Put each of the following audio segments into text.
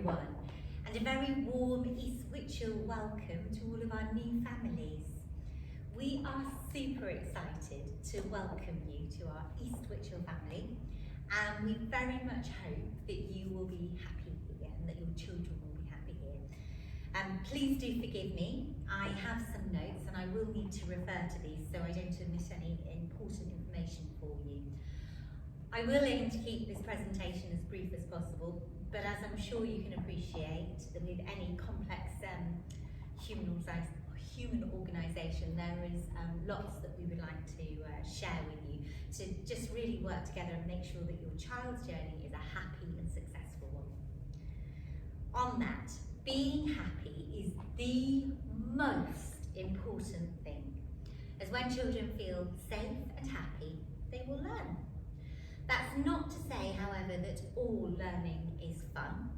everyone, and a very warm East Witchel welcome to all of our new families. We are super excited to welcome you to our East Witchel family, and we very much hope that you will be happy here and that your children will be happy here. Please do forgive me, I have some notes and I will need to refer to these so I don't omit any important information for you. I will aim to keep this presentation as brief as possible, but as I'm sure you can appreciate, that with any complex human organisation, there is lots that we would like to share with you to just really work together and make sure that your child's journey is a happy and successful one. On that, being happy is the most important thing, as when children feel safe and happy, they will learn. That's not to say, however, that all learning is fun.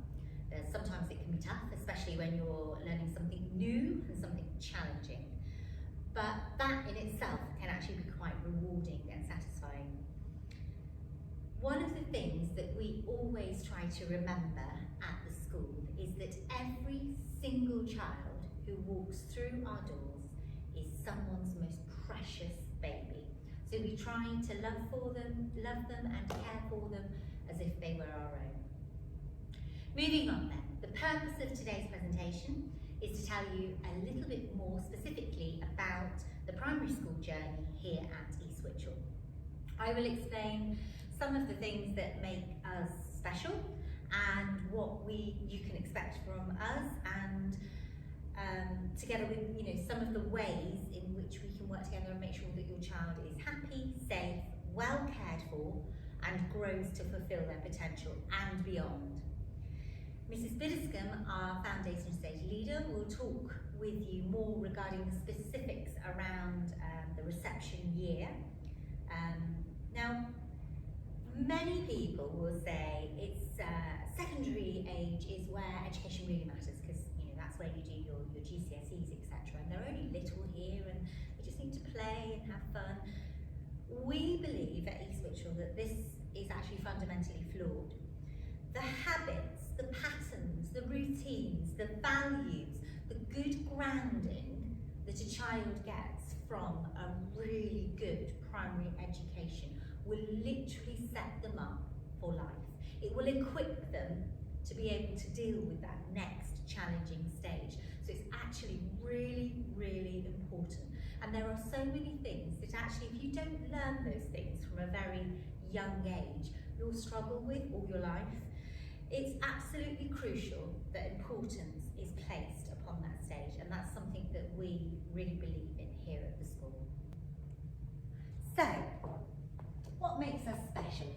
Sometimes it can be tough, especially when you're learning something new and something challenging. But that in itself can actually be quite rewarding and satisfying. One of the things that we always try to remember at the school is that every single child who walks through our doors is someone's most precious baby. So we try to love them and care for them as if they were our own. Moving on then, the purpose of today's presentation is to tell you a little bit more specifically about the primary school journey here at East Witchel. I will explain some of the things that make us special and what you can expect from us, and together with some of the ways in which we can work together and make sure that your child is happy, safe, well cared for and grows to fulfil their potential and beyond. Mrs. Biddiscombe, our Foundation Stage Leader, will talk with you more regarding the specifics around the reception year. Now, many people will say it's secondary age is where education really matters, because that's where you do your GCSEs, etc. And they're only little here and they just need to play and have fun. We believe at East Witchel that this is actually fundamentally flawed. The habits, the patterns, the routines, the values, the good grounding that a child gets from a really good primary education will literally set them up for life. It will equip them to be able to deal with that next challenging stage. So it's actually really, really important. And there are so many things that actually, if you don't learn those things from a very young age, you'll struggle with all your life. It's absolutely crucial that importance is placed upon that stage, and that's something that we really believe in here at the school. So, what makes us special?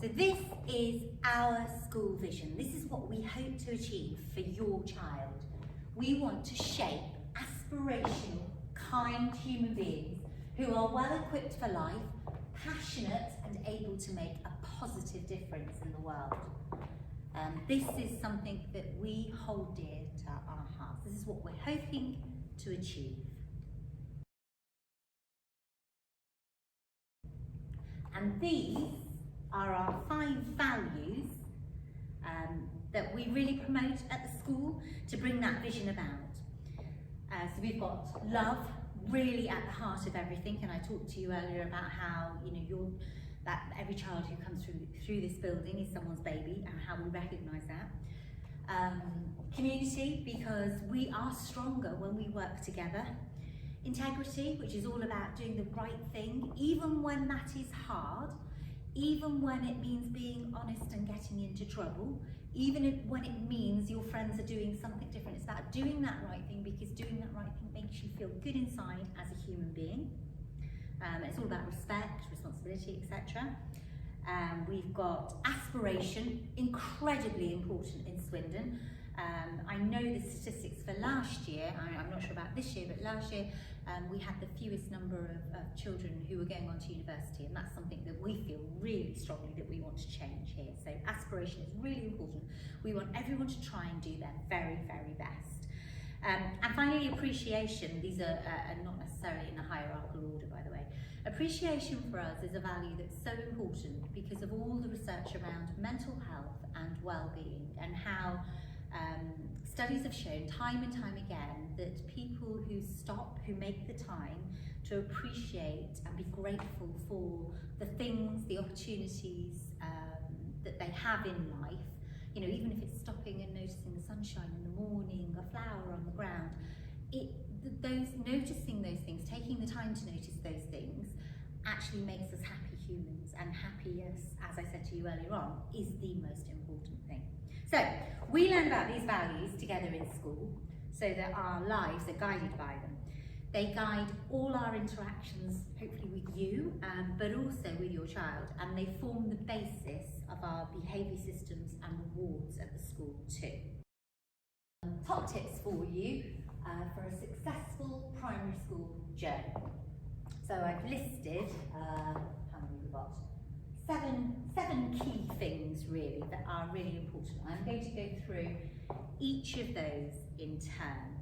So this is our school vision. This is what we hope to achieve for your child. We want to shape aspirational, kind human beings who are well equipped for life, passionate and able to make a positive difference in the world. This is something that we hold dear to our hearts. This is what we're hoping to achieve. And these are our 5 values that we really promote at the school to bring that vision about. So we've got love really at the heart of everything, and I talked to you earlier about how that every child who comes through this building is someone's baby, and how we recognise that. Community, because we are stronger when we work together. Integrity, which is all about doing the right thing, even when that is hard, even when it means being honest and getting into trouble, even when it means your friends are doing something different. It's about doing that right thing, because doing that right thing makes you feel good inside as a human being. It's all about respect, responsibility, etc. We've got aspiration, incredibly important in Swindon. I know the statistics for last year, I'm not sure about this year, but last year we had the fewest number of children who were going on to university, and that's something that we feel really strongly that we want to change here. So aspiration is really important. We want everyone to try and do their very, very best. And finally, appreciation. These are not necessarily in a hierarchical order, by the way. Appreciation for us is a value that's so important because of all the research around mental health and well-being, and how studies have shown time and time again that people who stop, who make the time to appreciate and be grateful for the things, the opportunities that they have in life, you know, even if it's stopping and noticing the sunshine in the morning, a flower on the ground, noticing those things, taking the time to notice those things, actually makes us happy humans, and happiness, as I said to you earlier on, is the most important thing. So, we learn about these values together in school so that our lives are guided by them. They guide all our interactions, hopefully with you, but also with your child, and they form the basis of our behaviour systems and rewards at the school too. Top tips for you for a successful primary school journey. So I've listed, how many we've got? Seven key things really that are really important. I'm going to go through each of those in turn.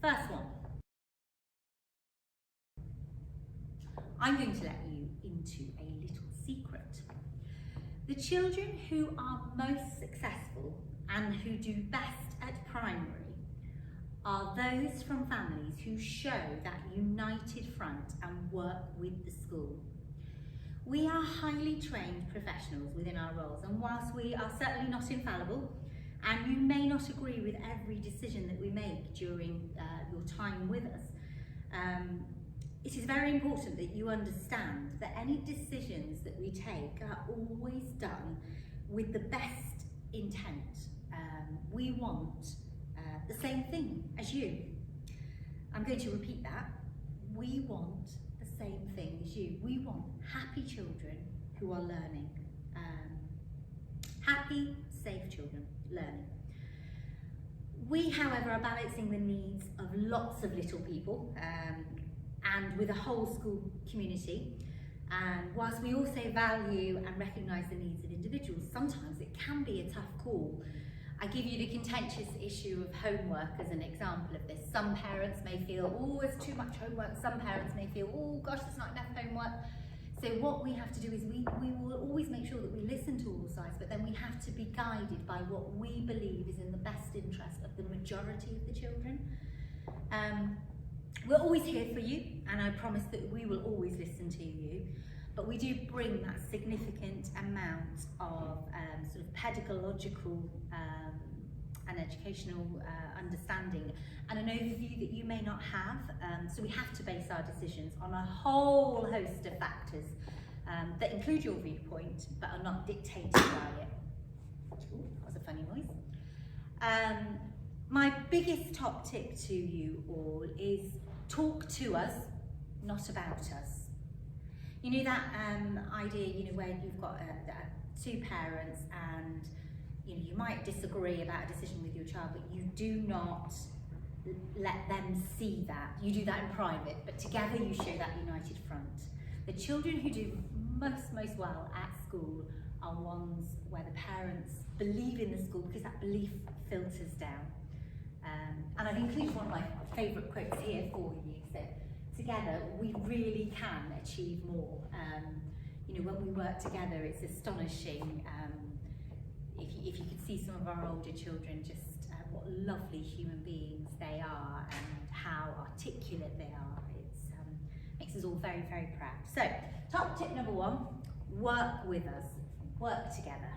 First one. I'm going to let you into a little secret. The children who are most successful and who do best at primary are those from families who show that united front and work with the school. We are highly trained professionals within our roles, and whilst we are certainly not infallible, and you may not agree with every decision that we make during your time with us, it is very important that you understand that any decisions that we take are always done with the best intent. We want the same thing as you. I'm going to repeat that. We want the same thing as you. We want happy children who are learning. Happy, safe children learning. We, however, are balancing the needs of lots of little people and with a whole school community. And whilst we also value and recognise the needs of individuals, sometimes it can be a tough call. I give you the contentious issue of homework as an example of this. Some parents may feel, oh, it's too much homework. Some parents may feel, oh gosh, there's not enough homework. So what we have to do is we will always make sure that we listen to all sides, but then we have to be guided by what we believe is in the best interest of the majority of the children. We're always here for you, and I promise that we will always listen to you, but we do bring that significant amount of sort of pedagogical and educational understanding and an overview that you may not have. So we have to base our decisions on a whole host of factors that include your viewpoint but are not dictated by it. Ooh, that was a funny noise. My biggest top tip to you all is talk to us, not about us. You know that idea, you know, where you've got two parents and you might disagree about a decision with your child, but you do not let them see that. You do that in private, but together you show that united front. The children who do most well at school are ones where the parents believe in the school because that belief filters down. And I've included one of my favourite quotes here for you. So, together we really can achieve more. You know, when we work together, it's astonishing. If you could see some of our older children, just what lovely human beings they are and how articulate they are. It makes us all very, very proud. So, top tip number one, work with us, work together.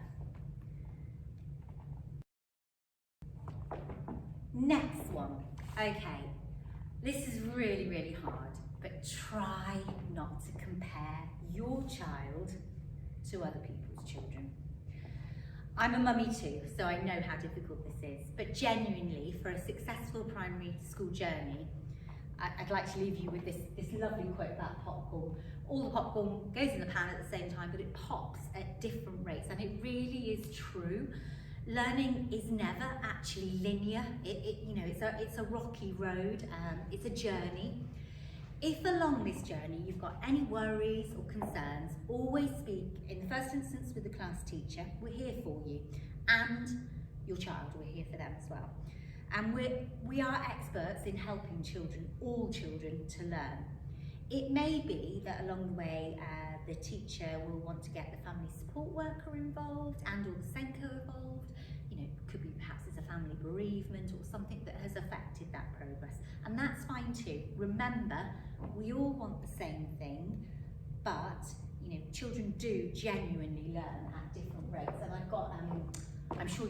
Next one, okay, this is really, really hard, but try not to compare your child to other people's children. I'm a mummy too, so I know how difficult this is, but genuinely, for a successful primary school journey, I'd like to leave you with this lovely quote about popcorn. All the popcorn goes in the pan at the same time, but it pops at different rates, and it really is true. Learning is never actually linear. It's a rocky road. It's a journey. If along this journey you've got any worries or concerns, always speak in the first instance with the class teacher. We're here for you, and your child. We're here for them as well. And we are experts in helping children, all children, to learn. It may be that along the way the teacher will want to get the family support worker involved and or the SENCO involved. You know, it could be perhaps it's a family bereavement or something that has affected that progress, and that's fine too. Remember, we all want the same thing, but you know, children do genuinely learn at different rates. And I've got, I'm sure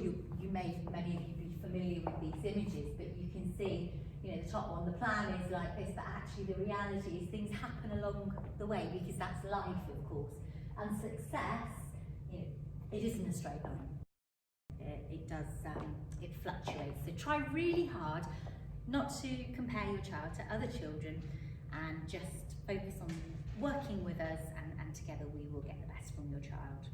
many of you be familiar with these images, but you can see, you know, the top one, the plan is like this, but actually the reality is things happen along the way, because that's life, of course. And success, you know, it isn't a straight line. It does, it fluctuates. So try really hard not to compare your child to other children, and just focus on working with us, and together we will get the best from your child.